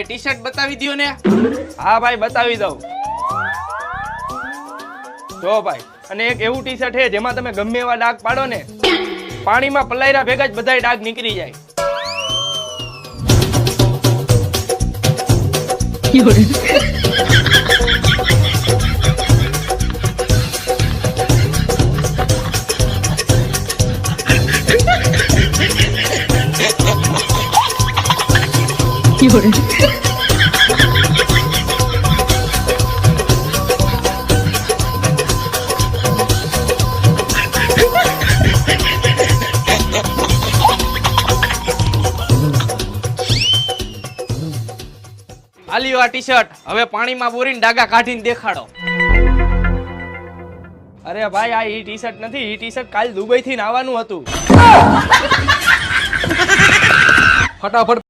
ભાઈ T shirt બતાવી દો ને. હા ભાઈ બતાવી દઉં. જો ભાઈ, અને એક એવું ટી શર્ટ છે જેમાં તમે ગમે એવા ડાઘ પાડો ને પાણીમાં પલાયરા ભેગા જ બધાય ડાઘ નીકળી જાય. આલ્યો આ ટી શર્ટ, હવે પાણીમાં બોરીને ડાગા કાઢીને દેખાડો. અરે ભાઈ આ ઈ ટી શર્ટ નથી, ઈ ટી શર્ટ કાલ દુબઈ થી આવવાનું હતું. ફટાફટ